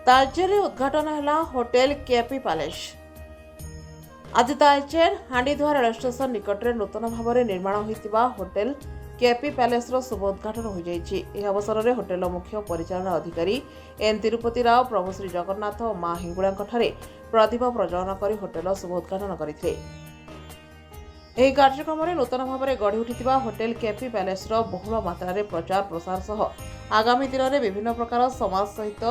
तालचेर उद्घाटन है hotel KP palace. आज तालचेर हांडीधुआ रेल स्टेशन निकट में नूतन भाव में निर्माण होता होटेल केपी पैलेस शुभ उद्घाटन हो जाएगी। यह अवसर में होटेल मुख्य परिचालना अधिकारी एन तिरुपति राव प्रभु श्री जगन्नाथ और मां हिंगुड़ा प्रदीप प्रज्वलन कर होटेल शुभ उद्घाटन करते। ଏହି କାର୍ଯ୍ୟକ୍ରମରେ ନୂତନ ଭାବରେ ଗଢ଼ି ଉଠିଥିବା ହୋଟେଲ କେପି ପ୍ୟାଲେସର ବହୁଳ ମାତ୍ରାରେ ପ୍ରଚାର ପ୍ରସାର ସହ ଆଗାମୀ ଦିନରେ ବିଭିନ୍ନ ପ୍ରକାର ସମାଜ ସହିତ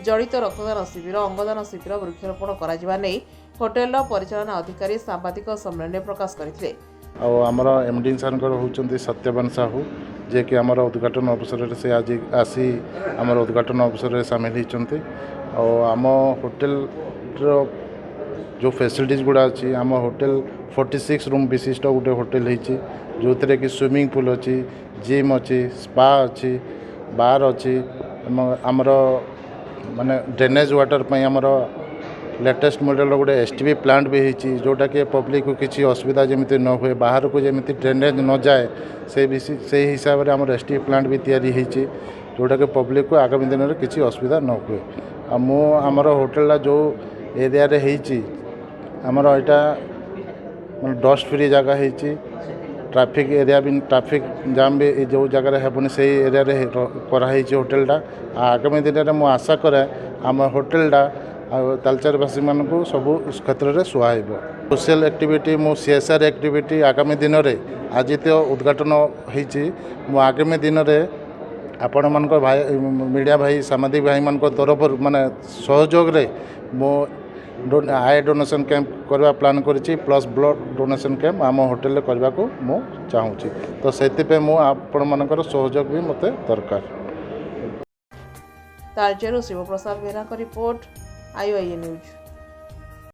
ଜଡ଼ିତ ରକ୍ତଦାନ ଶିବିର, ଅଙ୍ଗଦାନ ଶିବିର ବୃକ୍ଷରୋପଣ କରାଯିବା ନେଇ ହୋଟେଲର ପରିଚାଳନା ଅଧିକାରୀ ସାମ୍ବାଦିକ ସମ୍ମିଳନୀରେ ପ୍ରକାଶ କରିଥିଲେ। ଆଉ ଆମର ଏମଡି ସାରଙ୍କର ହେଉଛନ୍ତି ସତ୍ୟବାନ ସାହୁ, ଯିଏକି ଆମର ଉଦ୍ଘାଟନ ଅବସରରେ ସେ ଆଜି ଆସି ଆମର ଉଦ୍ଘାଟନ ଅବସରରେ ସାମିଲ ହୋଇଛନ୍ତି। ଆଉ ଆମ ହୋଟେଲର जो फैसिलिटीज गुड़ा अच्छी आम होटेल 46 रूम विशिष्ट गोटे होटेल होती जो थे कि स्विमिंग पूल अच्छी, जिम अच्छी, स्पा अच्छी, बार अच्छी, आमर माने ड्रेनेज वाटर आमर लेटेस्ट मॉडल गोटे एसटीपी प्लांट भी होती जोटा कि पब्लिक को किसी असुविधा जमी न हुए, बाहर को जमी ड्रेनेज न जाए से हिसाब से आम एसटीपी प्लांट भी तैयारी होती जोटा कि पब्लिक को आगामी दिन में किसी असुविधा न हुए। आमर होटेल जो एरिया रे होती आमर यहाँ डस्ट फ्री जगह होती, ट्रैफिक एरिया भी ट्रैफिक जाम भी जो जगह हेबनी से एरिया रे कराई होटेलटा। आगामी दिन में मुझे आशा करे आम होटेलटा तालचेरवासी मानक सब क्षेत्र में सुहाइब। सोशल एक्टिविटी मु सीएसआर एक्टिविटी आगामी दिन में आज तो उद्घाटन होती आगामी दिन में आपण मान भाई मीडिया भाई सामाजिक भाई मान तरफ माने सहयोग रे मो आय डोनेशन कैंप करवा प्लान करी प्लस ब्लड डोनेशन कैंप आम होटेल करने को मु चाहूँगी। तो से आपण मानकर सहयोग भी मते दरकार। Talcher Shivprasad Behera report IOIA news.